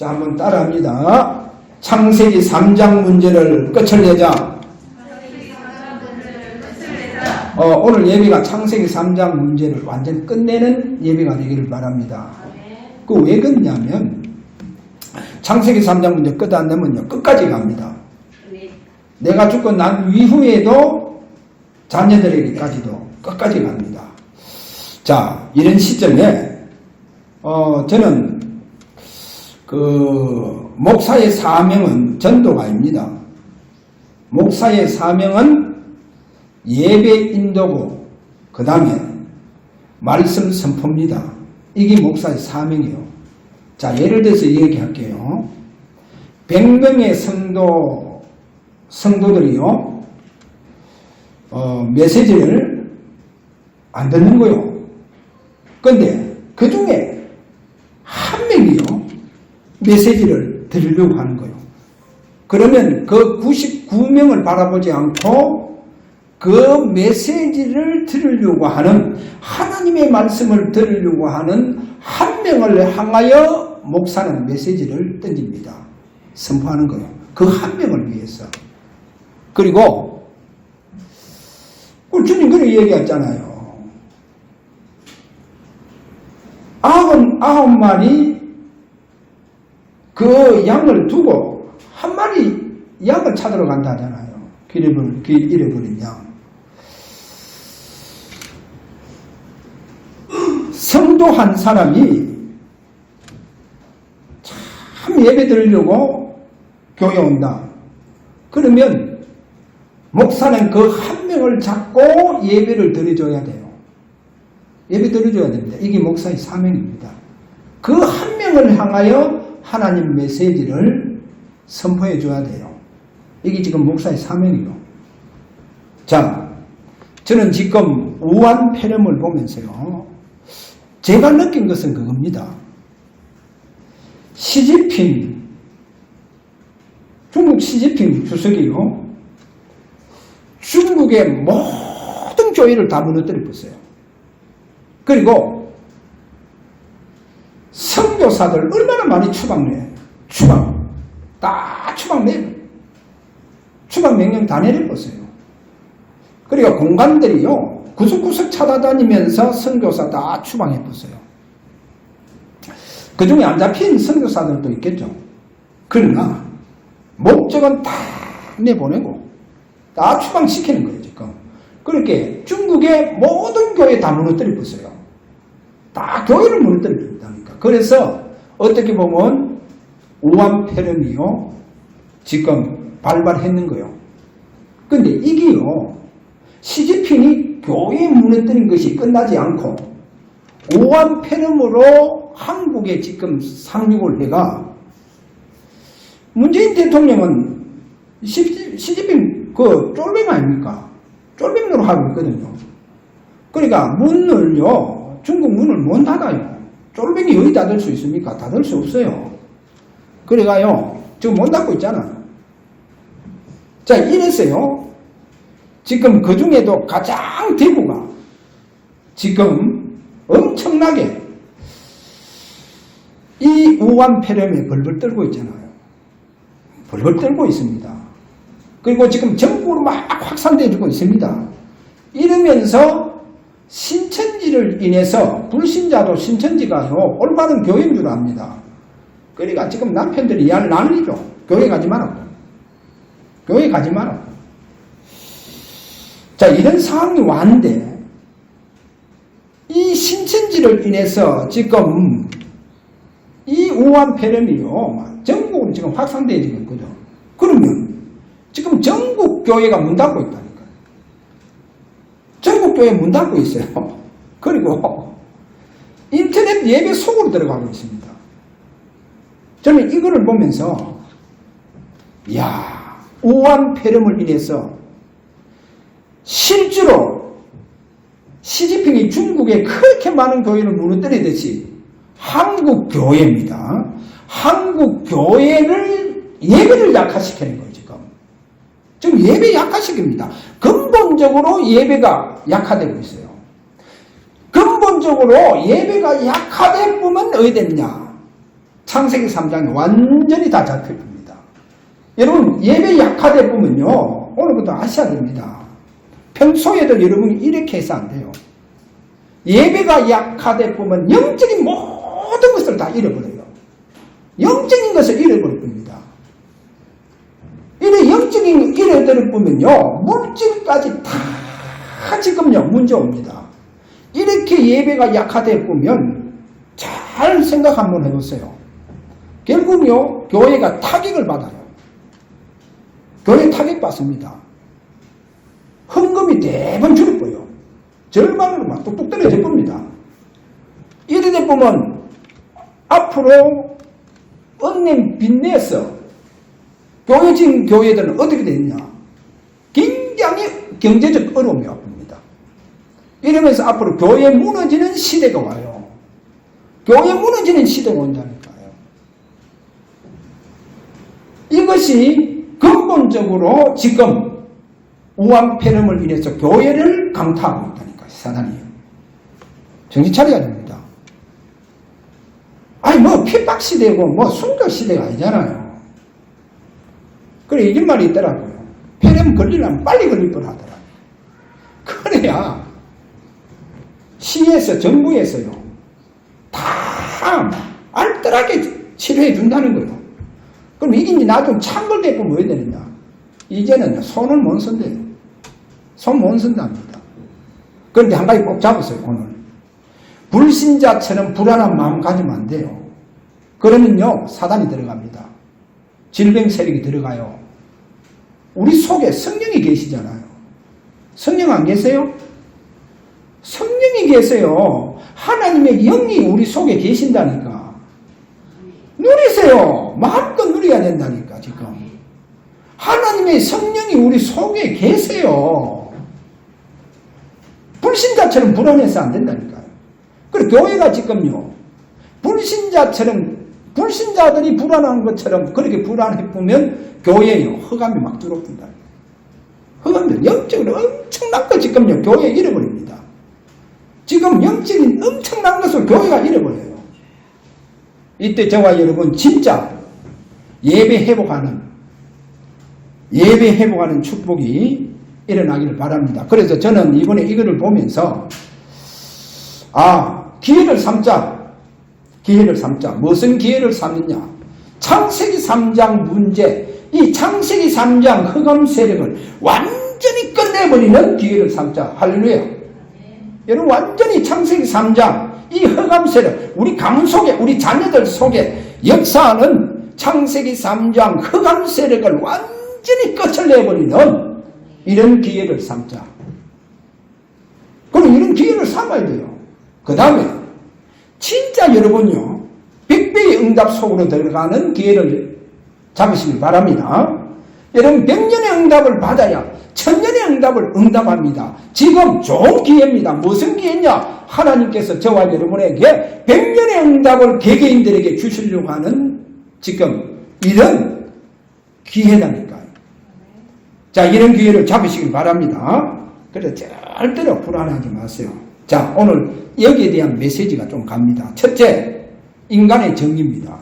자, 한번 따라합니다. 창세기 3장 문제를 끝을 내자. 오늘 예배가 창세기 3장 문제를 완전 끝내는 예배가 되기를 바랍니다. 그 왜 그러냐면 창세기 3장 문제 끝 안 내면요 끝까지 갑니다. 내가 죽고 난 이후에도 자녀들에게까지도 끝까지 갑니다. 자, 이런 시점에 저는 목사의 사명은 전도가입니다. 목사의 사명은 예배 인도고 그 다음에 말씀 선포입니다. 이게 목사의 사명이에요. 자, 예를 들어서 얘기할게요. 100명의 성도들이요 메시지를 안 듣는 거요. 근데 그 중에 한 명이요 메시지를 들으려고 하는 거예요. 그러면 그 99명을 바라보지 않고 그 메시지를 들으려고 하는 하나님의 말씀을 들으려고 하는 한 명을 향하여 목사는 메시지를 던집니다. 선포하는 거예요. 그 한 명을 위해서. 그리고 주님 그렇게 얘기했잖아요. 99마리 그 양을 두고 한 마리 양을 찾으러 간다 하잖아요. 길 잃어버린 양. 성도 한 사람이 참 예배 드리려고 교회 온다. 그러면 목사는 그 한 명을 잡고 예배를 드려줘야 돼요. 예배 드려줘야 됩니다. 이게 목사의 사명입니다. 그 한 명을 향하여 하나님 메시지를 선포해 줘야 돼요. 이게 지금 목사의 사명이에요. 자, 저는 지금 우한 폐렴을 보면서요. 제가 느낀 것은 그겁니다. 시진핑, 중국 시진핑 주석이요. 중국의 모든 교회를 다 무너뜨려 봤어요. 그리고 선교사들 얼마나 많이 추방해요. 추방 명령 다 내려봤어요. 그리고 공간들이요. 구석구석 찾아다니면서 선교사 다 추방해봤어요. 그 중에 안 잡힌 선교사들도 있겠죠. 그러나 목적은 다 내보내고 다 추방시키는 거예요. 지금. 그렇게 중국의 모든 교회 다 무너뜨려봤어요. 다 교회를 무너뜨린다니까. 그래서 어떻게 보면 우한 폐렴이요. 지금 발발했는 거예요. 근데 이게요. 시진핑이 교회 무너뜨린 것이 끝나지 않고 우한 폐렴으로 한국에 지금 상륙을 해가 문재인 대통령은 시진핑 그 쫄병 아닙니까? 쫄병으로 하고 있거든요. 그러니까 문을요. 중국 문을 못 닫아요. 쫄병이 어디 닫을 수 있습니까? 닫을 수 없어요. 그래가요. 지금 못 닫고 있잖아요. 자, 이래서요. 지금 그 중에도 가장 대구가 지금 엄청나게 이 우한 폐렴에 벌벌 떨고 있잖아요. 벌벌 떨고 있습니다. 그리고 지금 전국으로 막 확산되어지고 있습니다. 이러면서 신천지를 인해서 불신자도 신천지가요 올바른 교회인 줄 압니다. 그러니까 지금 남편들이 난리죠. 교회 가지 말라고. 교회 가지 말라고. 자, 이런 상황이 왔는데 이 신천지를 인해서 지금 이 우한 폐렴이요 전국으로 지금 확산되어지고 있거든. 그러면 지금 전국 교회가 문 닫고 있다니까요. 전국 교회 문 닫고 있어요. 그리고 인터넷 예배 속으로 들어가고 있습니다. 저는 이거를 보면서 우한 폐렴을 인해서 실제로 시진핑이 중국에 그렇게 많은 교회를 무너뜨리듯이 한국 교회입니다. 한국 교회를 예배를 약화시키는 거예요. 지금 예배 약화시킵니다. 근본적으로 예배가 약화되고 있어요. 근본적으로 예배가 약화되면 어디 됐냐? 창세기 3장에 완전히 다 잡혀집니다. 여러분 예배 약화돼 보면요, 오늘부터 아셔야 됩니다. 평소에도 여러분이 이렇게 해서 안 돼요. 예배가 약화돼 보면 영적인 모든 것을 다 잃어버려요. 영적인 것을 잃어버릴 겁니다. 이래 영적인 거 잃어버릴 보면요, 물질까지 다 지금요 문제 옵니다. 이렇게 예배가 약화돼 보면 잘 생각 한번 해보세요. 결국요 교회가 타격을 받아요. 교회 타격받습니다. 헌금이 대번 줄일 거예요. 절반으로 막 뚝뚝 떨어질 겁니다. 이래 보면 앞으로 은행 빚내서 교회 지금 교회들은 어떻게 되느냐, 굉장히 경제적 어려움이 왔습니다. 이러면서 앞으로 교회 무너지는 시대가 와요. 교회 무너지는 시대가 온다니까요. 이것이 근본적으로 지금 우왕폐렴을 인해서 교회를 강타하고 있다니까요. 사단이. 정신 차려야 됩니다. 아니 뭐 핍박시대고 뭐 순교시대가 아니잖아요. 그래 이런 말이 있더라고요. 폐렴 걸리려면 빨리 걸릴 뻔하더라. 그래야 시에서 정부에서요 다 알뜰하게 치료해 준다는 거예요. 그럼 이게 이제 나중에 창궐되고 뭐 해야 되느냐, 이제는 손을 못 쓴대요. 손 못 쓴답니다. 그런데 한 가지 꼭 잡으세요. 오늘 불신자처럼 불안한 마음 가지면 안 돼요. 그러면요 사단이 들어갑니다. 질병 세력이 들어가요. 우리 속에 성령이 계시잖아요. 성령 안 계세요? 성령이 계세요. 하나님의 영이 우리 속에 계신다니까. 누리세요. 마음껏 누려야 된다니까. 지금 하나님의 성령이 우리 속에 계세요. 불신자처럼 불안해서 안 된다니까요. 그리고 교회가 지금요 불신자처럼, 불신자들이 불안한 것처럼 그렇게 불안해 보면 교회에요 흑암이 막 들어옵니다. 흑암들 영적으로 엄청난 거 지금요 교회 잃어버립니다. 지금 영적인 엄청난 것을 교회가 잃어버려요. 이때 저와 여러분 진짜 예배 회복하는 축복이 일어나기를 바랍니다. 그래서 저는 이번에 이거를 보면서 기회를 삼자. 무슨 기회를 삼느냐? 창세기 3장 문제, 이 창세기 3장 흑암 세력을 완전히 끝내버리는 기회를 삼자. 할렐루야. 여러분 완전히 창세기 3장 이 흑암 세력, 우리 가문 속에, 우리 자녀들 속에 역사하는 창세기 3장 흑암 세력을 완전히 끝을 내버리는 이런 기회를 삼자. 그럼 이런 기회를 삼아야 돼요. 그 다음에 진짜 여러분요 100배의 응답 속으로 들어가는 기회를 잡으시길 바랍니다. 여러분 100년의 응답을 받아야 1000년의 응답을 응답합니다. 지금 좋은 기회입니다. 무슨 기회냐? 하나님께서 저와 여러분에게 100년의 응답을 개개인들에게 주시려고 하는 지금 이런 기회라니까요. 자, 이런 기회를 잡으시길 바랍니다. 그래서 절대로 불안하지 마세요. 자, 오늘 여기에 대한 메시지가 좀 갑니다. 첫째, 인간의 정의입니다.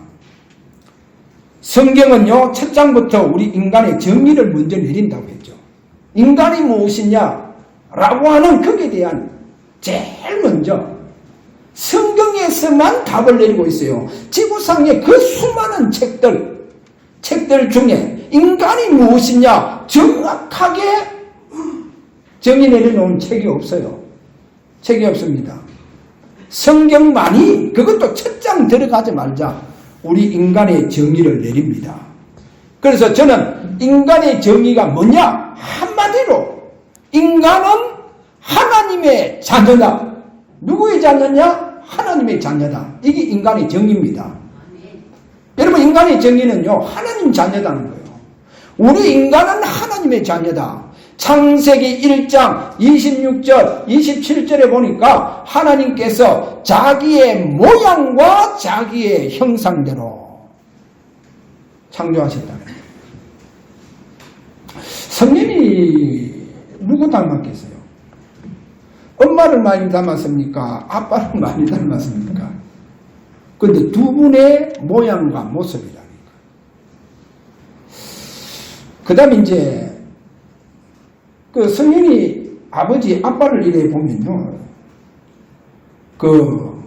성경은요, 첫 장부터 우리 인간의 정의를 먼저 내린다고 했죠. 인간이 무엇이냐? 라고 하는 거기에 대한 제일 먼저 성경에서만 답을 내리고 있어요. 지구상의 그 수많은 책들 중에 인간이 무엇이냐? 정확하게 정의 내려놓은 책이 없어요. 책이 없습니다. 성경만이, 그것도 첫 장 들어가지 말자, 우리 인간의 정의를 내립니다. 그래서 저는 인간의 정의가 뭐냐? 한마디로 인간은 하나님의 자녀다. 누구의 자녀냐? 하나님의 자녀다. 이게 인간의 정의입니다. 여러분, 인간의 정의는요 하나님 자녀다는 거예요. 우리 인간은 하나님의 자녀다. 창세기 1장 26절 27절에 보니까 하나님께서 자기의 모양과 자기의 형상대로 창조하셨다는 거예요. 성령이 누구 닮았겠어요? 엄마를 많이 닮았습니까? 아빠를 많이 닮았습니까? 근데 두 분의 모양과 모습이라니까. 그 다음에 이제, 그 성령이 아버지, 아빠를 이래 보면요. 그,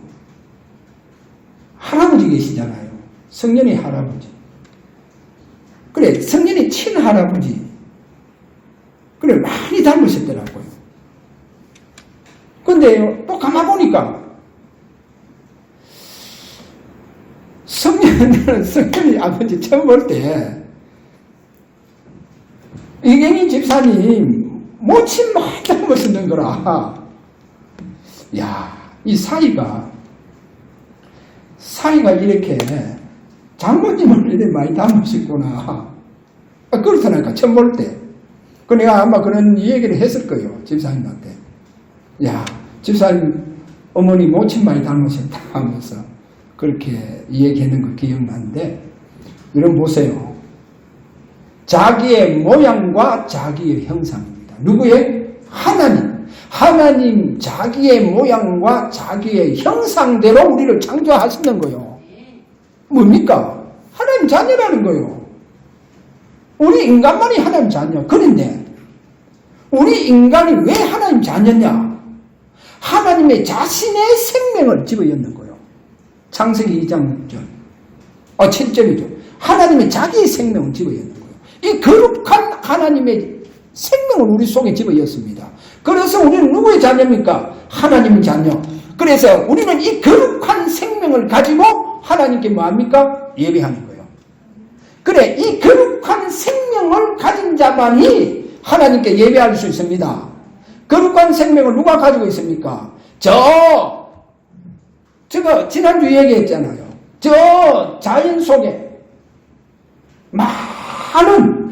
할아버지 계시잖아요. 성령이 할아버지. 그래, 성령이 친할아버지. 그래, 많이 닮으셨더라고요. 근데 또 가만보니까, 성령이 아버지 처음 볼 때, 이경희 집사님, 모친 많이 닮으시는 거라. 야, 이 사이가 이렇게 장모님을 이렇게 많이 닮으셨구나. 그렇다니까, 처음 볼 때. 그 내가 아마 그런 얘기를 했을 거예요, 집사님한테. 야, 집사님, 어머니 모친 많이 닮으셨다 하면서 그렇게 얘기하는 거 기억나는데, 여러분 보세요. 자기의 모양과 자기의 형상입니다. 누구의? 하나님 자기의 모양과 자기의 형상대로 우리를 창조하시는 거예요. 뭡니까? 하나님 자녀라는 거예요. 우리 인간만이 하나님 자녀. 그런데 우리 인간이 왜 하나님 자녀냐? 하나님의 자신의 생명을 집어넣는 거예요. 창세기 2장 6절. 7절이죠. 하나님의 자기의 생명을 집어넣는 거예요. 이 거룩한 하나님의 생명을 우리 속에 집어넣습니다. 그래서 우리는 누구의 자녀입니까? 하나님의 자녀. 그래서 우리는 이 거룩한 생명을 가지고 하나님께 뭐합니까? 예배하는 거예요. 그래, 이 거룩한 생명을 가진 자만이 하나님께 예배할 수 있습니다. 거룩한 생명을 누가 가지고 있습니까? 제가 지난주 얘기했잖아요. 저 자연 속에 많은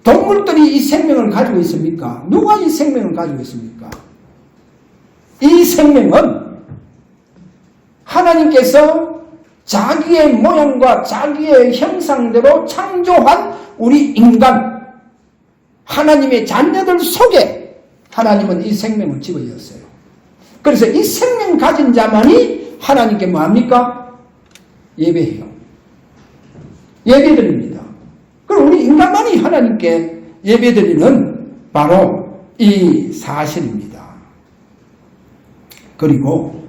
동물들이 이 생명을 가지고 있습니까? 누가 이 생명을 가지고 있습니까? 이 생명은 하나님께서 자기의 모양과 자기의 형상대로 창조한 우리 인간, 하나님의 자녀들 속에 하나님은 이 생명을 집어넣었어요. 그래서 이 생명 가진 자만이 하나님께 뭐합니까? 예배해요. 예배드립니다. 그럼 우리 인간만이 하나님께 예배드리는 바로 이 사실입니다. 그리고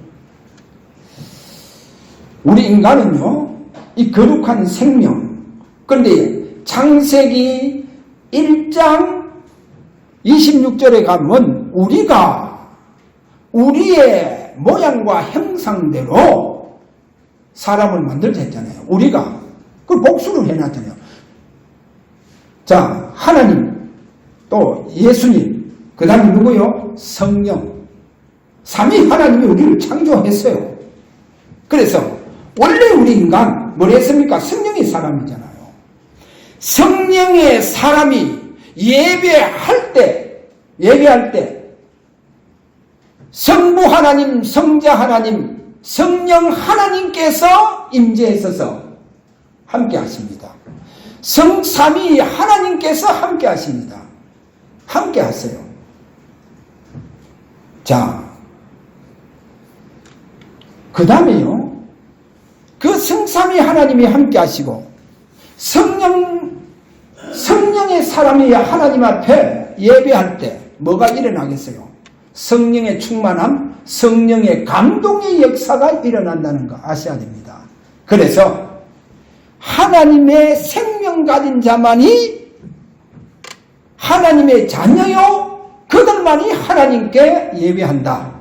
우리 인간은요, 이 거룩한 생명, 그런데 창세기 1장 26절에 가면 우리가 우리의 모양과 형상대로 사람을 만들자 했잖아요. 우리가 그걸 복수를 해놨잖아요. 자, 하나님, 또 예수님, 그 다음에 누구요? 성령. 삼위 하나님이 우리를 창조했어요. 그래서 원래 우리 인간 뭘 했습니까? 성령의 사람이잖아요. 성령의 사람이 예배할 때 성부 하나님, 성자 하나님, 성령 하나님께서 임재하셔서 함께 하십니다. 성삼위 하나님께서 함께 하십니다. 함께 하세요. 자, 그 다음에요, 그 성삼위 하나님이 함께 하시고 성령의 사람이 하나님 앞에 예배할 때 뭐가 일어나겠어요? 성령의 충만함, 성령의 감동의 역사가 일어난다는 거 아셔야 됩니다. 그래서 하나님의 생명 가진 자만이 하나님의 자녀요, 그들만이 하나님께 예배한다.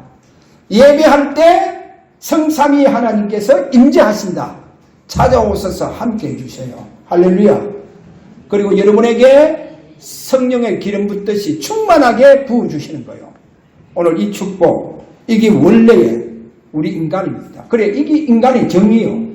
예배할 때 성삼위 하나님께서 임재하신다. 찾아오셔서 함께 해주셔요. 할렐루야. 그리고 여러분에게 성령의 기름 붓듯이 충만하게 부어주시는 거예요. 오늘 이 축복, 이게 원래의 우리 인간입니다. 그래, 이게 인간의 정의요.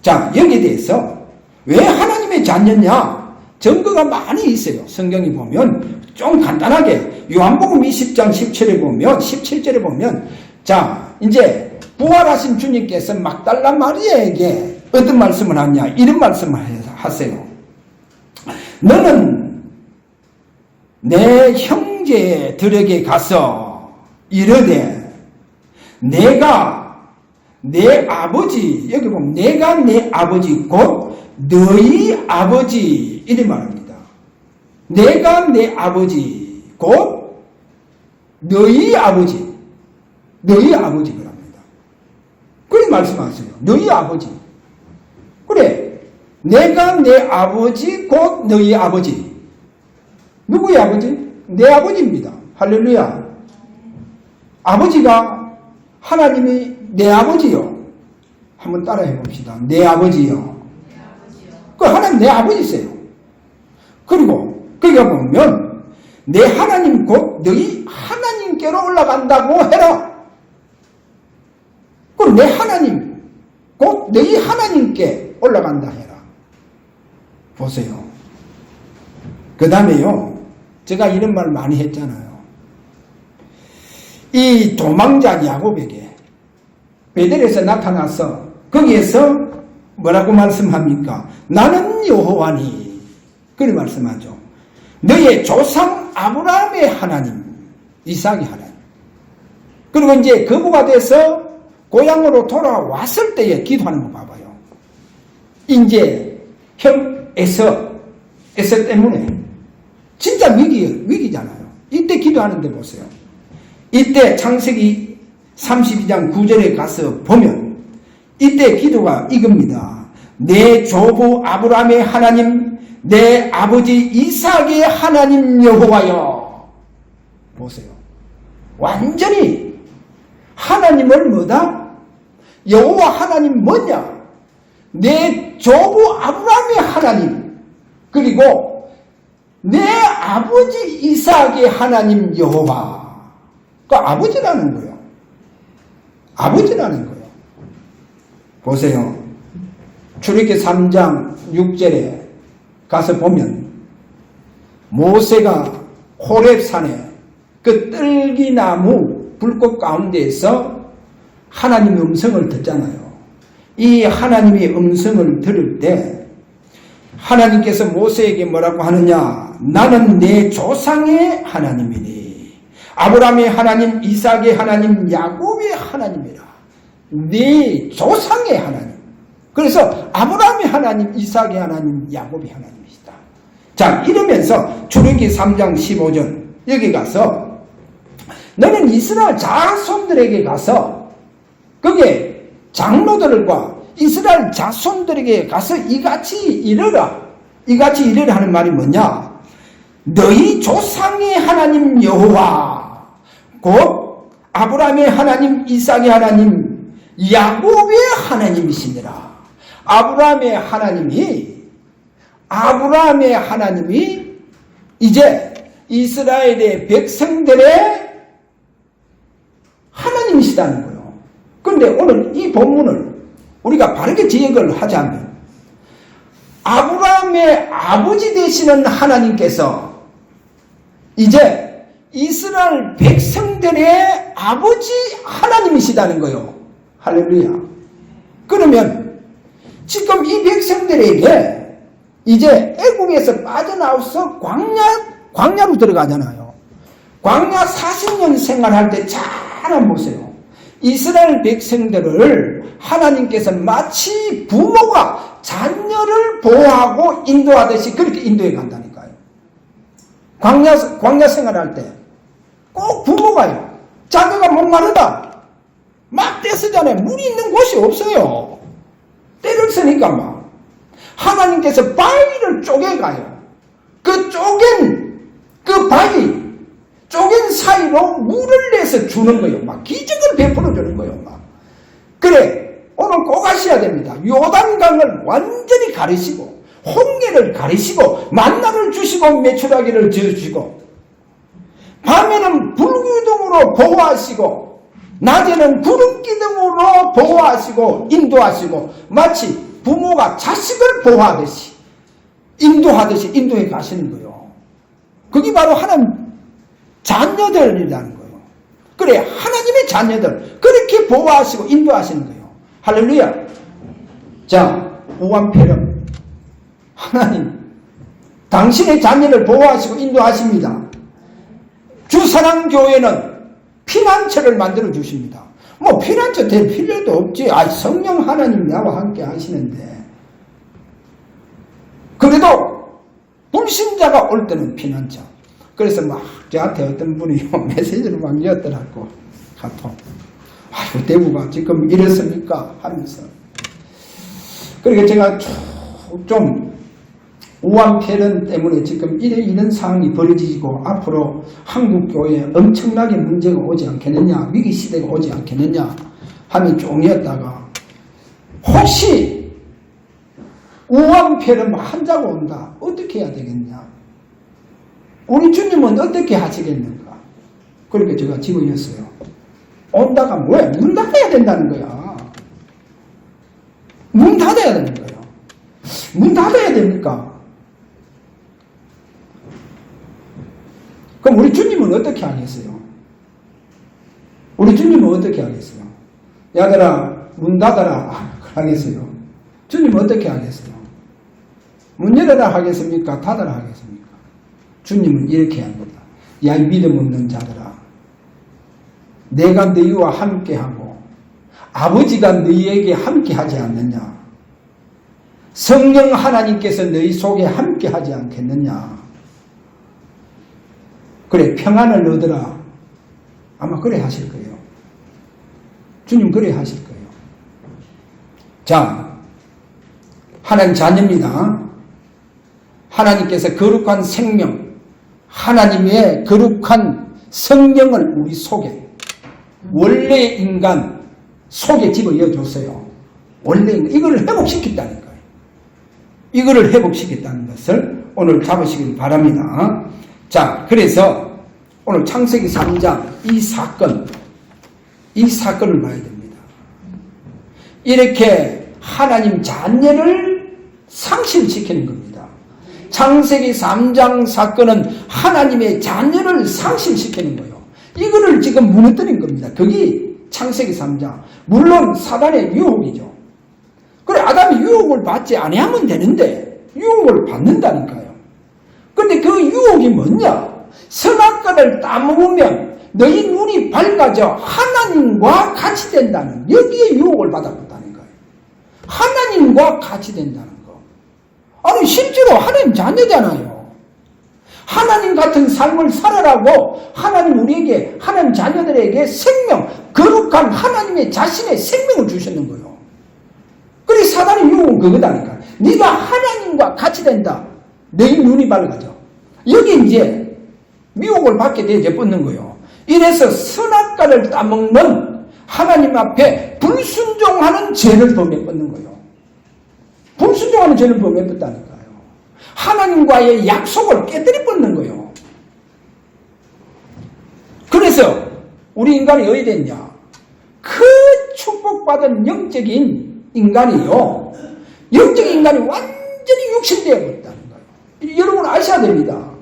자, 여기에 대해서 왜 하나님의 자녀냐? 증거가 많이 있어요. 성경이 보면 좀 간단하게 요한복음 20장 17절에 보면 자, 이제 부활하신 주님께서 막달라 마리아에게 어떤 말씀을 하냐? 이런 말씀을 하세요. 너는 내 형제들에게 가서 이르되 내가 내 아버지, 여기 보면 내가 내 아버지 곧 너희 아버지 이렇게 말합니다. 내가 내 아버지 곧 너희 아버지, 너희 아버지 그럽니다. 그래 말씀하세요. 너희 아버지. 그래, 내가 내 아버지 곧 너희 아버지. 누구의 아버지? 내 아버지입니다. 할렐루야. 아버지가 하나님이 내 아버지요. 한번 따라해 봅시다. 내 아버지요. 그 하나님 내 아버지세요. 그리고 그가 보면 내 하나님 곧 너희 하나님께로 올라간다고 해라. 그럼 내 하나님 곧 너희 하나님께 올라간다 해라. 보세요. 그 다음에요. 제가 이런 말 많이 했잖아요. 이 도망자 야곱에게 베델에서 나타나서 거기에서 뭐라고 말씀합니까? 나는 여호와니. 그렇게 말씀하죠. 너의 조상 아브라함의 하나님, 이삭의 하나님. 그리고 이제 거부가 돼서 고향으로 돌아왔을 때에 기도하는 거 봐봐요. 이제 형 에서 때문에 진짜 위기잖아요. 이때 기도하는데 보세요. 이때 창세기 32장 9절에 가서 보면 이때 기도가 이겁니다. 내 조부 아브라함의 하나님, 내 아버지 이삭의 하나님 여호와여. 보세요. 완전히 하나님을 뭐다? 여호와 하나님 뭐냐? 내 조부 아브라함의 하나님, 그리고 내 아버지 이삭의 하나님 여호와. 그 아버지라는 거예요. 아버지라는 거예요. 보세요. 출애굽기 3장 6절에 가서 보면 모세가 호렙산에 그 뜰기나무 불꽃 가운데에서 하나님의 음성을 듣잖아요. 이 하나님의 음성을 들을 때 하나님께서 모세에게 뭐라고 하느냐? 나는 내 조상의 하나님이니 아브라함의 하나님, 이삭의 하나님, 야곱의 하나님이라. 네 조상의 하나님. 그래서 아브라함의 하나님, 이삭의 하나님, 야곱의 하나님이시다. 자, 이러면서 출애굽기 3장 15절 여기 가서 너는 이스라엘 자손들에게 가서 거기에 장로들과 이스라엘 자손들에게 가서 이같이 이르라. 이같이 이르라 하는 말이 뭐냐? 너희 조상의 하나님 여호와 곧 아브라함의 하나님, 이삭의 하나님, 야곱의 하나님이시니라. 아브라함의 하나님이 이제 이스라엘의 백성들의 하나님이시다는 거예요. 그런데 오늘 이 본문을 우리가 바르게 지역을 하자면 아브라함의 아버지 되시는 하나님께서 이제 이스라엘 백성들의 아버지 하나님이시다는 거예요. 할렐루야. 그러면 지금 이 백성들에게 이제 애국에서 빠져나와서 광야로 들어가잖아요. 광야 40년 생활할 때 잘 한번 보세요. 이스라엘 백성들을 하나님께서 마치 부모가 자녀를 보호하고 인도하듯이 그렇게 인도해 간다니까요. 광야 생활할 때 꼭 부모가요. 자녀가 목마르다. 막 떼쓰잖아요. 물이 있는 곳이 없어요. 때를 쓰니까 막. 하나님께서 바위를 쪼개가요. 그 바위, 쪼갠 사이로 물을 내서 주는 거예요. 막 기적을 베풀어 주는 거예요. 막. 그래, 오늘 꼭 아셔야 됩니다. 요단강을 완전히 가리시고, 홍해를 가리시고, 만나를 주시고, 메추라기를 주시고, 밤에는 불기둥으로 보호하시고, 낮에는 구름기둥으로 보호하시고, 인도하시고, 마치 부모가 자식을 보호하듯이, 인도하듯이 인도해 가시는 거예요. 그게 바로 하나님 자녀들이라는 거예요. 그래, 하나님의 자녀들, 그렇게 보호하시고, 인도하시는 거예요. 할렐루야. 자, 오한폐렴. 하나님, 당신의 자녀를 보호하시고 인도하십니다. 주사랑교회는 피난처를 만들어 주십니다. 뭐 피난처 될 필요도 없지. 성령 하나님 나와 함께 하시는데. 그래도 불신자가 올 때는 피난처. 그래서 막 저한테 어떤 분이 메시지를 막 이었더라고. 카톡. 아이고 대구가 지금 이랬습니까? 하면서. 그러니까 제가 좀 우한폐렴 때문에 지금 이런 상황이 벌어지고 앞으로 한국교회에 엄청나게 문제가 오지 않겠느냐, 위기시대가 오지 않겠느냐 하는 종이었다가 혹시 우한폐렴 환자가 온다. 어떻게 해야 되겠냐? 우리 주님은 어떻게 하시겠는가? 그렇게 제가 집어였어요. 온다가 뭐야? 문 닫아야 된다는 거야. 문 닫아야 되는 거예요. 문 닫아야 됩니까? 그럼 우리 주님은 어떻게 하겠어요? 우리 주님은 어떻게 하겠어요? 야들아 문 닫아라 하겠어요? 주님은 어떻게 하겠어요? 문 열어라 하겠습니까? 닫아라 하겠습니까? 주님은 이렇게 합니다. 야 이 믿음 없는 자들아, 내가 너희와 함께하고 아버지가 너희에게 함께하지 않느냐? 성령 하나님께서 너희 속에 함께하지 않겠느냐? 그래 평안을 얻으라. 아마 그래 하실 거예요. 주님 그래 하실 거예요. 자, 하나님 자녀입니다. 하나님께서 거룩한 생명, 하나님의 거룩한 성령을 우리 속에, 원래 인간 속에 집어넣어 줬어요. 원래 인간, 이걸 회복시켰다는 거예요. 이거를 회복시켰다는 것을 오늘 잡으시길 바랍니다. 자, 그래서 오늘 창세기 3장 이 사건을 봐야 됩니다. 이렇게 하나님 자녀를 상실시키는 겁니다. 창세기 3장 사건은 하나님의 자녀를 상실시키는 거예요. 이거를 지금 무너뜨린 겁니다. 그게 창세기 3장. 물론 사단의 유혹이죠. 그래 아담이 유혹을 받지 아니하면 되는데 유혹을 받는다니까요. 근데 그 유혹이 뭐냐? 선악과를 따먹으면 너희 눈이 밝아져 하나님과 같이 된다는, 여기에 유혹을 받았다는 거예요. 하나님과 같이 된다는 거. 아니 실제로 하나님 자녀잖아요. 하나님 같은 삶을 살아라고 하나님 우리에게, 하나님 자녀들에게 생명, 거룩한 하나님의 자신의 생명을 주셨는 거예요. 그래 사단의 유혹은 그거다니까. 네가 하나님과 같이 된다. 너희 눈이 밝아져. 여기 이제 미혹을 받게 되어 뻗는 거예요. 이래서 선악과를 따먹는 하나님 앞에 불순종하는 죄를 범해 뻗는 거예요. 불순종하는 죄를 범해 뻗다니까요. 하나님과의 약속을 깨뜨려 뻗는 거예요. 그래서 우리 인간이 어디 됐냐? 그 축복받은 영적인 인간이요. 영적인 인간이 완전히 육신되어 버렸다는 거예요. 여러분 아셔야 됩니다.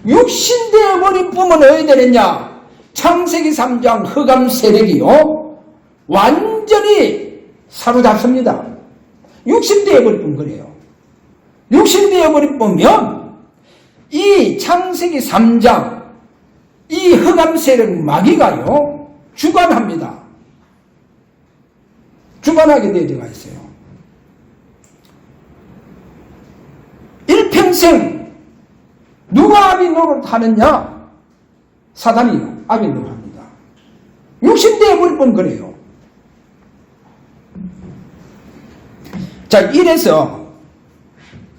육신되어 버린 뿐만 어디 되느냐? 창세기 3장 흑암 세력이요 완전히 사로잡습니다. 육신되어 버린 뿐 그래요. 육신되어 버린 뿐면 이 창세기 3장 이 흑암 세력 마귀가요 주관합니다. 주관하게 되어 있어요. 일평생 누가 아비 노릇하느냐? 사단이요. 아비 노릇합니다. 육신되어 버릴 뿐 그래요. 자, 이래서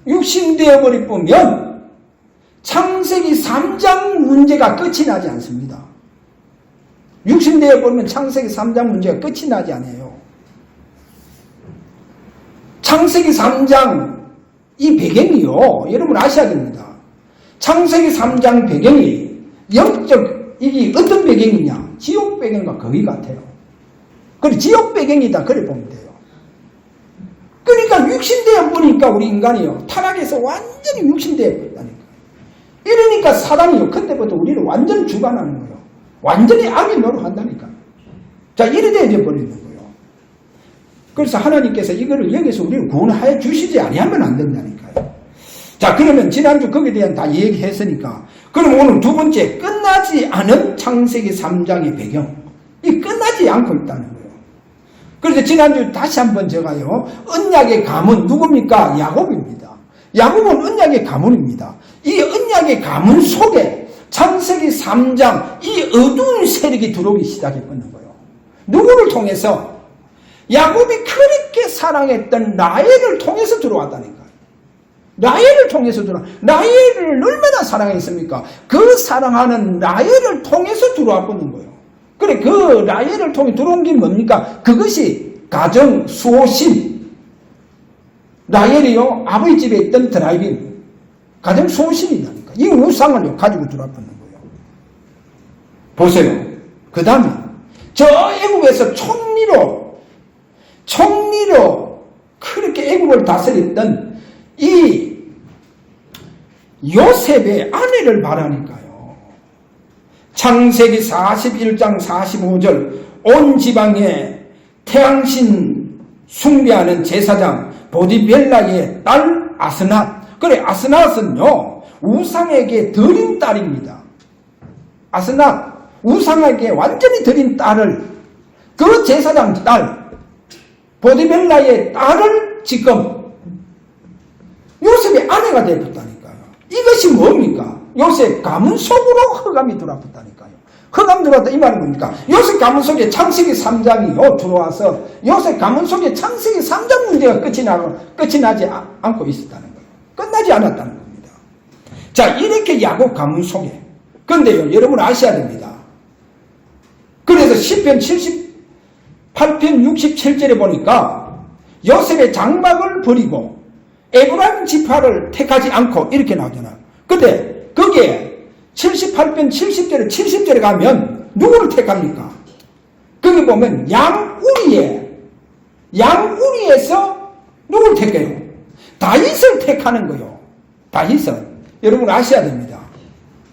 육신되어 버릴 뿐면 창세기 3장 문제가 끝이 나지 않습니다. 육신되어 버리면 창세기 3장 문제가 끝이 나지 않아요. 창세기 3장 이 배경이요. 여러분 아셔야 됩니다. 창세기 3장 배경이 영적, 이게 어떤 배경이냐? 지옥 배경과 거의 같아요. 그래, 지옥 배경이다. 그래 보면 돼요. 그러니까 육신되어 보니까 우리 인간이요. 타락해서 완전히 육신되어 버렸다니까. 이러니까 사단이요. 그때부터 우리를 완전히 주관하는 거예요. 완전히 악이 노릇한다니까. 자, 이래 되어 버리는 거예요. 그래서 하나님께서 이거를 여기서 우리를 구원하여 주시지 아니하면 안 된다니까요. 자, 그러면 지난주 거기에 대한 다 얘기했으니까 그럼 오늘 두 번째 끝나지 않은 창세기 3장의 배경, 이 끝나지 않고 있다는 거예요. 그래서 지난주 다시 한번 제가요, 언약의 가문 누굽니까? 야곱입니다. 야곱은 언약의 가문입니다. 이 언약의 가문 속에 창세기 3장 이 어두운 세력이 들어오기 시작했거든요. 누구를 통해서? 야곱이 그렇게 사랑했던 라헬을 통해서 들어왔다니까요. 라헬을 통해서 라헬을 얼마나 사랑했습니까? 그 사랑하는 라헬을 통해서 들어왔거든 거예요. 그래, 그 라헬을 통해 들어온 게 뭡니까? 그것이 가정 수호신. 라헬이요, 아버지 집에 있던 드라이빙. 가정 수호신이라니까. 이 우상을 가지고 들어왔거든 거예요. 보세요. 그 다음에, 저 애국에서 총리로 그렇게 애국을 다스렸던 이 요셉의 아내를 말하니까요. 창세기 41장 45절 온 지방에 태양신 숭배하는 제사장 보디벨라의 딸 아스낫. 그래, 아스낫은요 우상에게 드린 딸입니다. 아스낫 우상에게 완전히 드린 딸을, 그 제사장 딸 보디벨라의 딸을 지금 요셉의 아내가 되었다니까요. 이것이 뭡니까? 요셉 가문 속으로 흑암이 들어왔다니까요. 흑암 들어왔다 이 말은 뭡니까? 요셉 가문 속에 창세기 3장이요 들어와서 요셉 가문 속에 창세기 3장 문제가 끝이 나지 않고 있었다는 거예요. 끝나지 않았다는 겁니다. 자, 이렇게 야곱 가문 속에, 그런데요 여러분 아셔야 됩니다. 그래서 시편 78편 67절에 보니까 요셉의 장막을 버리고 에브라임 지파를 택하지 않고 이렇게 나오잖아요. 근데 거기에 78편 70절에 가면 누구를 택합니까? 거기 보면 양우리에서 누구를 택해요? 다윗을 택하는 거예요. 다윗은 여러분 아셔야 됩니다.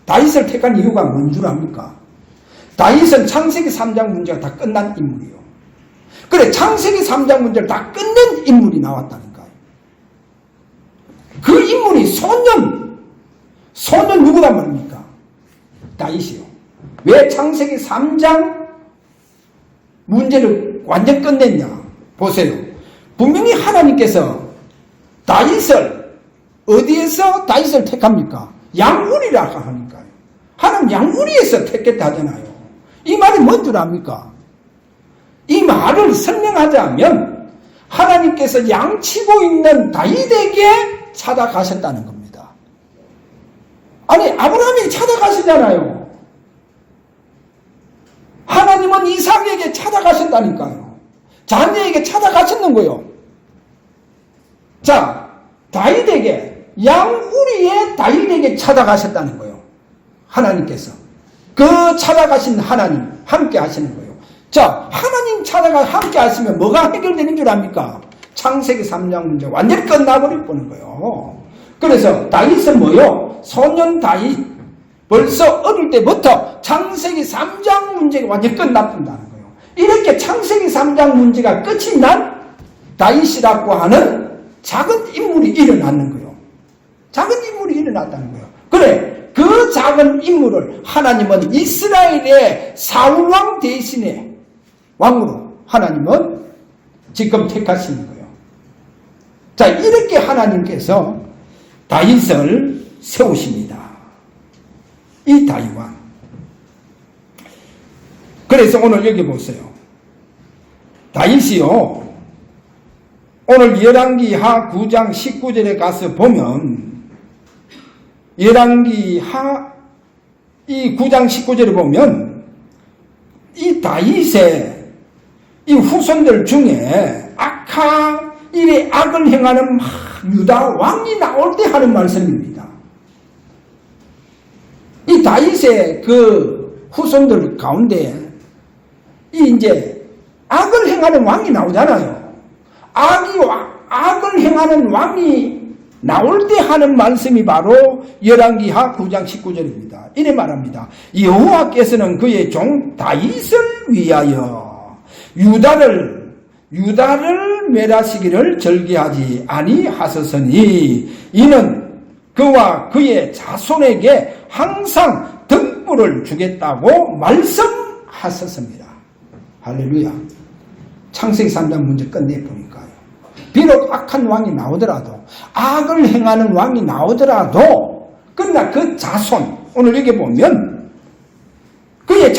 다윗을 택한 이유가 뭔 줄 압니까? 다윗은 창세기 3장 문제가 다 끝난 인물이요. 그래, 창세기 3장 문제를 다 끝낸 인물이 나왔다니까요. 그 인물이 소년 누구란 말입니까? 다윗이요. 왜 창세기 3장 문제를 완전 끝냈냐? 보세요. 분명히 하나님께서 다윗을 어디에서 다윗을 택합니까? 양우리라고 하니까요. 하나님 양우리에서 택했다 하잖아요. 이 말이 뭔 줄 압니까? 이 말을 설명하자면 하나님께서 양치고 있는 다윗에게 찾아가셨다는 겁니다. 아니, 아브라함이 찾아가시잖아요. 하나님은 이삭에게 찾아가셨다니까요. 자녀에게 찾아가셨는 거예요. 자, 다윗에게, 양우리의 다윗에게 찾아가셨다는 거예요. 하나님께서. 그 찾아가신 하나님 함께 하시는 거예요. 자, 하나님 찾아가 함께 하시면 뭐가 해결되는 줄 압니까? 창세기 3장 문제 완전히 끝나버릴 뻔한 거예요. 그래서 다윗은 뭐요? 소년 다윗. 벌써 어릴 때부터 창세기 3장 문제가 완전히 끝났다는 거예요. 이렇게 창세기 3장 문제가 끝이 난 다윗이라고 하는 작은 인물이 일어났는 거예요. 작은 인물이 일어났다는 거예요. 그래, 그 작은 인물을 하나님은 이스라엘의 사울왕 대신에 왕으로 하나님은 지금 택하시는 거예요. 자, 이렇게 하나님께서 다윗을 세우십니다. 이 다윗왕. 그래서 오늘 여기 보세요. 다윗이요, 오늘 열왕기하 9장 19절에 가서 보면, 열왕기하 이 9장 19절에 보면 이 다윗의 이 후손들 중에 이래 악을 행하는 유다 왕이 나올 때 하는 말씀입니다. 이 다윗의 그 후손들 가운데 이제 악을 행하는 왕이 나오잖아요. 악을 행하는 왕이 나올 때 하는 말씀이 바로 열왕기하 9장 19절입니다. 이래 말합니다. 여호와께서는 그의 종 다윗을 위하여 유다를 멸하시기를 절개하지 아니하셨으니 이는 그와 그의 자손에게 항상 등불을 주겠다고 말씀하셨습니다. 할렐루야. 창세기 3장 문제 끝내보니까요. 비록 악한 왕이 나오더라도, 악을 행하는 왕이 나오더라도, 그러나 그 자손, 오늘 여기 보면 그의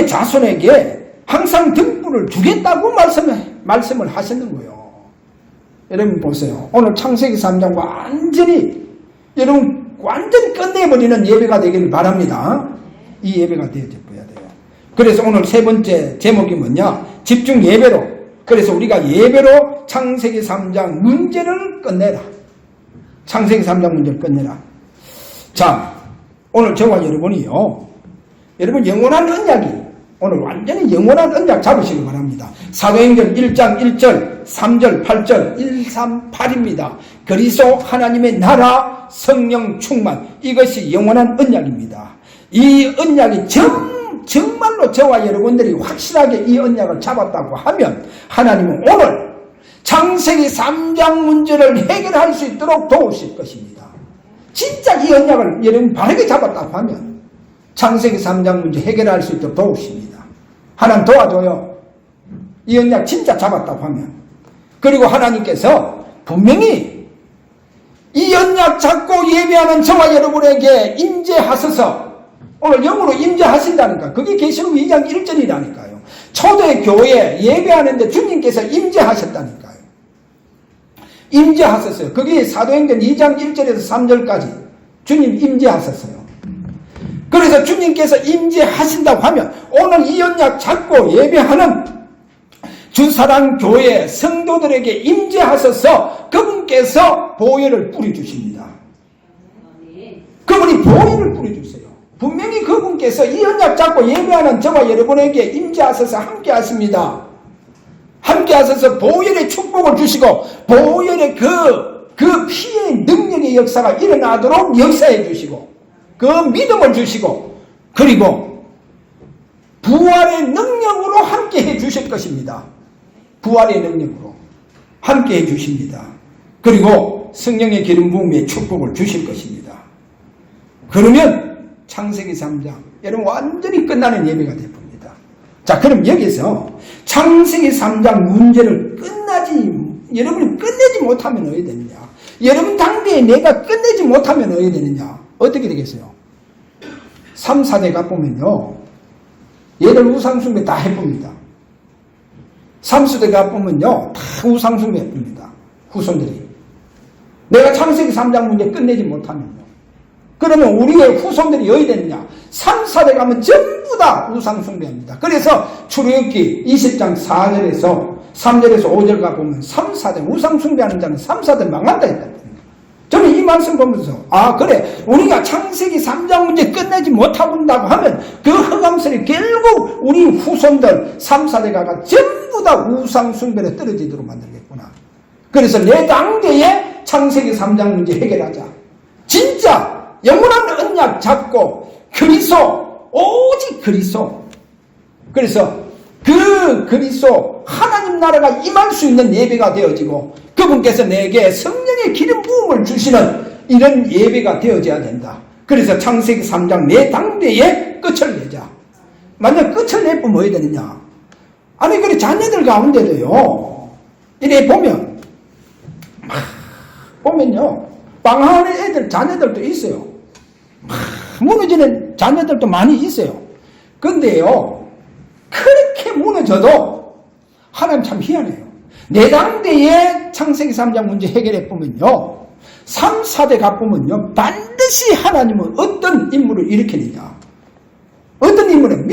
자손에게 항상 등불을 주겠다고 말씀을 하시는 거예요. 여러분 보세요. 오늘 창세기 3장 완전히 끝내버리는 예배가 되기를 바랍니다. 이 예배가 되어져야 돼요. 그래서 오늘 세 번째 제목이 뭐냐? 집중 예배로. 그래서 우리가 예배로 창세기 3장 문제를 끝내라. 창세기 3장 문제를 끝내라. 자, 오늘 저와 여러분이요. 여러분 영원한 언약이 오늘 완전히 영원한 언약 잡으시기 바랍니다. 사도행전 1장 1절, 3절, 8절, 138입니다. 그리스도 하나님의 나라, 성령 충만, 이것이 영원한 언약입니다. 이 언약이 정말로 저와 여러분들이 확실하게 이 언약을 잡았다고 하면 하나님은 오늘 창세기 3장 문제를 해결할 수 있도록 도우실 것입니다. 진짜 이 언약을 여러분 바르게 잡았다고 하면 창세기 3장 문제 해결할 수 있도록 도우십니다. 하나님 도와줘요. 이 언약 진짜 잡았다고 하면. 그리고 하나님께서 분명히 이 언약 잡고 예배하는 저와 여러분에게 임재하셔서 오늘 영으로 임재하신다니까. 그게 계시록 2장 1절이라니까요. 초대 교회 예배하는데 주님께서 임재하셨다니까요. 임재하셨어요. 그게 사도행전 2장 1절에서 3절까지 주님 임재하셨어요. 그래서 주님께서 임재하신다고 하면 오늘 이 언약 잡고 예배하는 주사랑 교회 성도들에게 임재하셔서 그분께서 보혈을 뿌려주십니다. 그분이 보혈을 뿌려주세요. 분명히 그분께서 이 언약 잡고 예배하는 저와 여러분에게 임재하셔서 함께 하십니다. 함께 하셔서 보혈의 축복을 주시고 보혈의 그 피의 능력의 역사가 일어나도록 역사해 주시고 그 믿음을 주시고 그리고 부활의 능력으로 함께 해 주실 것입니다. 부활의 능력으로 함께 해 주십니다. 그리고 성령의 기름 부음의 축복을 주실 것입니다. 그러면 창세기 3장 여러분 완전히 끝나는 예배가 될 겁니다. 자, 그럼 여기서 창세기 3장 문제를 여러분이 끝내지 못하면 어떻게 되느냐? 여러분 당대에 내가 끝내지 못하면 어떻게 되느냐? 어떻게 되겠어요? 3, 4대 가보면요. 얘들 우상숭배 다 해봅니다. 3세대 가보면요. 다 우상숭배 해봅니다. 후손들이. 내가 창세기 3장 문제 끝내지 못하면요. 그러면 우리의 후손들이 어디 되느냐? 3, 4대 가면 전부 다 우상숭배합니다. 그래서 출애굽기 20장 4절에서 3절에서 5절 가보면 3, 4대 우상숭배하는 자는 3, 4대 망한다 했다. 저는 이 말씀 보면서 그래 우리가 창세기 3장 문제 끝내지 못한다고 하면 그 흑암설이 결국 우리 후손들 3, 4대가가 전부 다 우상숭배로 떨어지도록 만들겠구나. 그래서 내 당대에 창세기 3장 문제 해결하자. 진짜 영원한 언약 잡고 그리스도 오직 그리스도. 그래서 그 그리스도 하나님 나라가 임할 수 있는 예배가 되어지고 그분께서 내게 성령의 기름 부음을 주시는 이런 예배가 되어져야 된다. 그래서 창세기 3장 내 당대에 끝을 내자. 만약 끝을 내면 뭐 해야 되느냐? 아니 그래 자녀들 가운데도요. 이래 보면요. 방황하는 애들 자녀들도 있어요. 무너지는 자녀들도 많이 있어요. 근데요. 그렇게 무너져도 하나님 참 희한해요. 내 당대에 창세기 3장 문제 해결해 보면요. 3, 4대 가보면요. 반드시 하나님은 어떤 인물을 일으키느냐. 어떤 인물은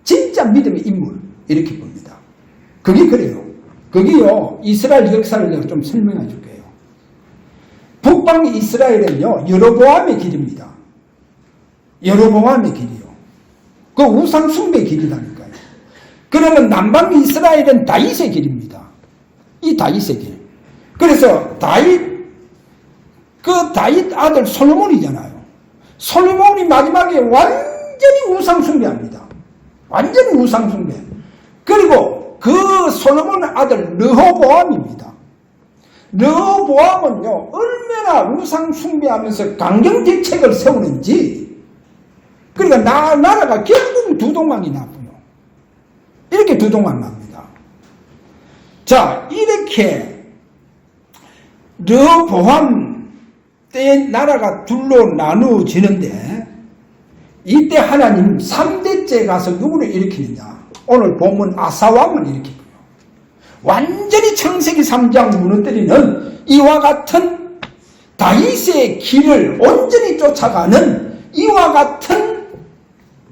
진짜 믿음의 인물 이렇게 봅니다. 그게 그래요. 그게요. 이스라엘 역사를 내가 좀 설명해 줄게요. 북방 이스라엘은요. 여로보암의 길입니다. 여로보암의 길이요. 그 우상 숭배 길이라니까요. 그러면 남방 이스라엘은 다윗의 길입니다. 이 다윗의 길. 그래서 다윗 아들 솔로몬이잖아요. 솔로몬이 마지막에 완전히 우상 숭배합니다. 완전히 우상 숭배. 그리고 그 솔로몬 아들 르호보암입니다. 르호보암은요 얼마나 우상 숭배하면서 강경 대책을 세우는지. 그러니까 나라가 결국 두동강이 나고요. 이렇게 두동안 납니다. 자, 이렇게 르호보암 때 나라가 둘로 나누어지는데 이때 하나님 3대째 가서 누구를 일으키느냐? 오늘 본문 아사왕을 일으키고요. 완전히 창세기 3장 무너뜨리는 이와 같은 다윗의 길을 온전히 쫓아가는 이와 같은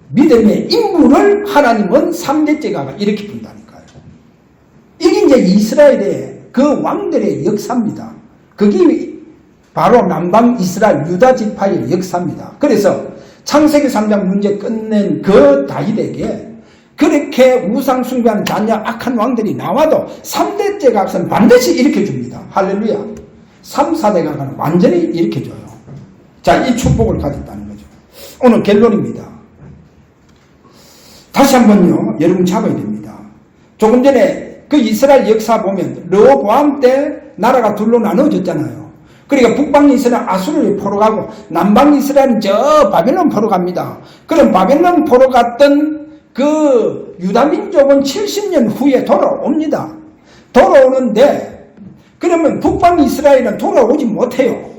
믿음의 인물을 하나님은 3대째가 일으켜 본다니까요. 이게 이제 이스라엘의 그 왕들의 역사입니다. 그게 바로 남방 이스라엘 유다 지파의 역사입니다. 그래서 창세기 3장 문제 끝낸 그 다윗에게 그렇게 우상 숭배하는 잔냐 악한 왕들이 나와도 3대째 각선 반드시 일으켜줍니다. 할렐루야. 3, 4대 각은 완전히 일으켜줘요. 자, 이 축복을 가졌다는 거죠. 오늘 결론입니다. 다시 한번요, 여러분 잡아야 됩니다. 조금 전에 그 이스라엘 역사 보면 르호보암 때 나라가 둘로 나눠졌잖아요. 그러니까 북방 이스라엘 아수르를 포로 가고 남방 이스라엘은 저 바벨론 포로 갑니다. 그럼 바벨론 포로 갔던 그 유다 민족은 70년 후에 돌아옵니다. 돌아오는데 그러면 북방 이스라엘은 돌아오지 못해요.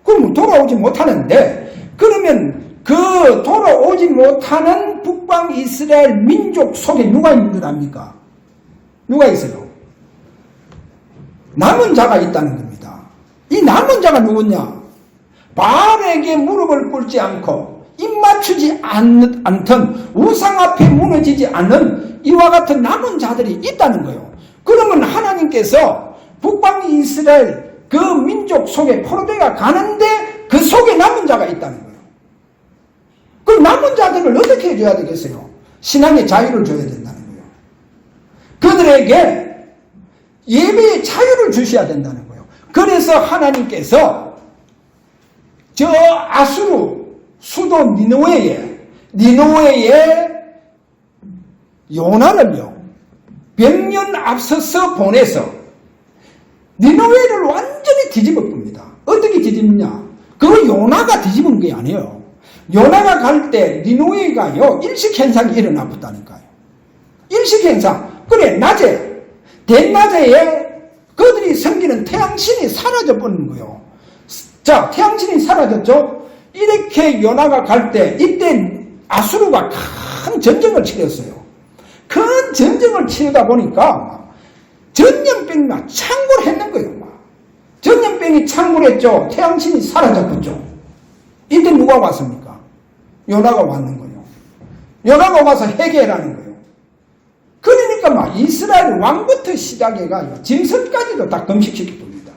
그럼 돌아오지 못하는데 그러면 그 돌아오지 못하는 북방 이스라엘 민족 속에 누가 있는 줄 압니까? 누가 있어요? 남은 자가 있다는 겁니다. 이 남은 자가 누구냐? 바알에게 무릎을 꿇지 않고 입 맞추지 않던 우상 앞에 무너지지 않는 이와 같은 남은 자들이 있다는 거예요. 그러면 하나님께서 북방 이스라엘 그 민족 속에 포로되어 가는데 그 속에 남은 자가 있다는 거예요. 그 남은 자들을 어떻게 해줘야 되겠어요? 신앙의 자유를 줘야 된다는 거예요. 그들에게 예배의 자유를 주셔야 된다는 거예요. 그래서 하나님께서 저 아수르 수도 니느웨에 요나를요 100년 앞서서 보내서 니느웨를 완전히 뒤집어 봅니다. 어떻게 뒤집냐? 그거 요나가 뒤집은 게 아니에요. 요나가 갈 때 니느웨가요 일식현상이 일어나 봤다니까요. 일식현상. 그래 낮에 대낮에 그들이 섬기는 태양신이 사라져 버리는 거예요. 자, 태양신이 사라졌죠? 이렇게 요나가 갈 때 이때 아수르가 큰 전쟁을 치렀어요. 큰 전쟁을 치르다 보니까 전염병이 막 창궐했는 거예요. 전염병이 창궐했죠. 태양신이 사라졌죠. 이때 누가 왔습니까? 요나가 왔는 거예요. 요나가 와서 해결하는 거예요. 그러니까 막 이스라엘 왕부터 시작해가지고 짐승까지도 다 금식시켜 봅니다.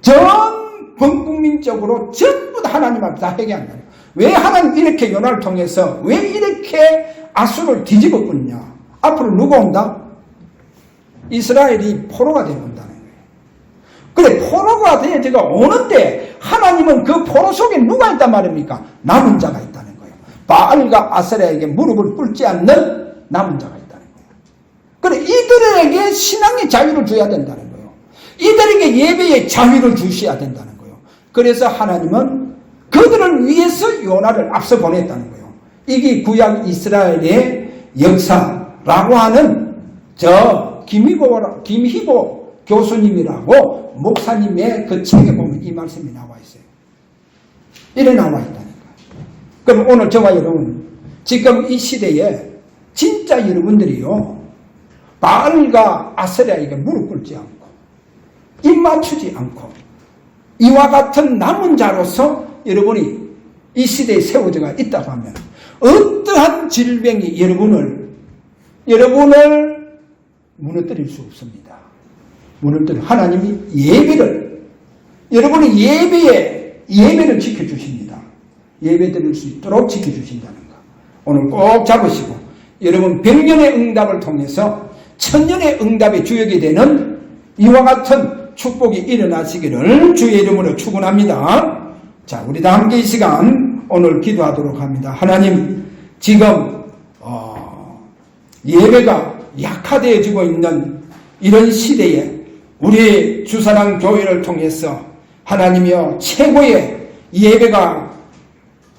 전 범국민적으로 전부 다 하나님 앞에 다 해결한다. 왜 하나님 이렇게 요나를 통해서 왜 이렇게 아수를 뒤집어 엎냐? 앞으로 누가 온다? 이스라엘이 포로가 되어 온다는 거예요. 그래 포로가 되어 제가 오는데 하나님은 그 포로 속에 누가 있단 말입니까? 남은 자가 있다는 거예요. 바알과 아세라에게 무릎을 꿇지 않는 남은 자가 있다는 거예요. 그래 이들에게 신앙의 자유를 줘야 된다는 거예요. 이들에게 예배의 자유를 주셔야 된다는 거예요. 그래서 하나님은 그들을 위해서 요나를 앞서 보냈다는 거예요. 이게 구약 이스라엘의 역사라고 하는 저 김희보 교수님이라고 목사님의 그 책에 보면 이 말씀이 나와 있어요. 이래 나와 있다니까. 그럼 오늘 저와 여러분 지금 이 시대에 진짜 여러분들이요 바알과 아세라에게 무릎 꿇지 않고 입 맞추지 않고 이와 같은 남은 자로서 여러분이 이 시대에 세워져가 있다고 하면 어떠한 질병이 여러분을 무너뜨릴 수 없습니다. 하나님이 여러분의 예배를 지켜주십니다. 예배 드릴 수 있도록 지켜주신다는 거. 오늘 꼭 잡으시고 여러분 100년의 응답을 통해서 1000년의 응답의 주역이 되는 이와 같은 축복이 일어나시기를 주의 이름으로 축원합니다. 자, 우리 다 함께 이 시간 오늘 기도하도록 합니다. 하나님, 지금 예배가 약화되어지고 있는 이런 시대에 우리 주사랑 교회를 통해서 하나님이여 최고의 예배가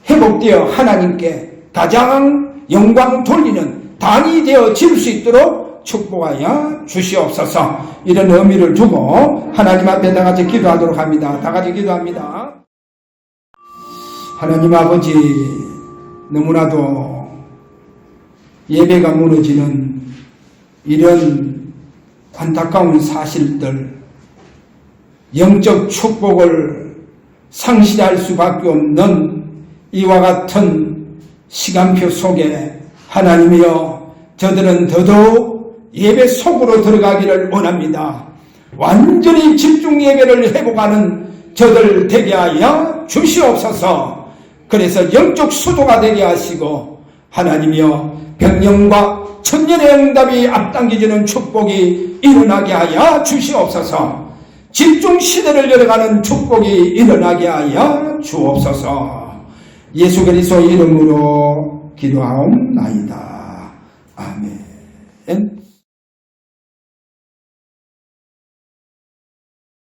회복되어 하나님께 가장 영광 돌리는 단이 되어질 수 있도록 축복하여 주시옵소서. 이런 의미를 두고 하나님 앞에 다 같이 기도하도록 합니다. 다 같이 기도합니다. 하나님 아버지, 너무나도 예배가 무너지는 이런 안타까운 사실들, 영적 축복을 상실할 수밖에 없는 이와 같은 시간표 속에 하나님이여, 저들은 더더욱 예배 속으로 들어가기를 원합니다. 완전히 집중 예배를 회복하는 저들 되게 하여 주시옵소서. 그래서 영적 수도가 되게 하시고 하나님이여, 백년과 천년의 응답이 앞당겨지는 축복이 일어나게 하여 주시옵소서. 집중 시대를 열어가는 축복이 일어나게 하여 주옵소서. 예수 그리스도 이름으로 기도하옵나이다. 아멘.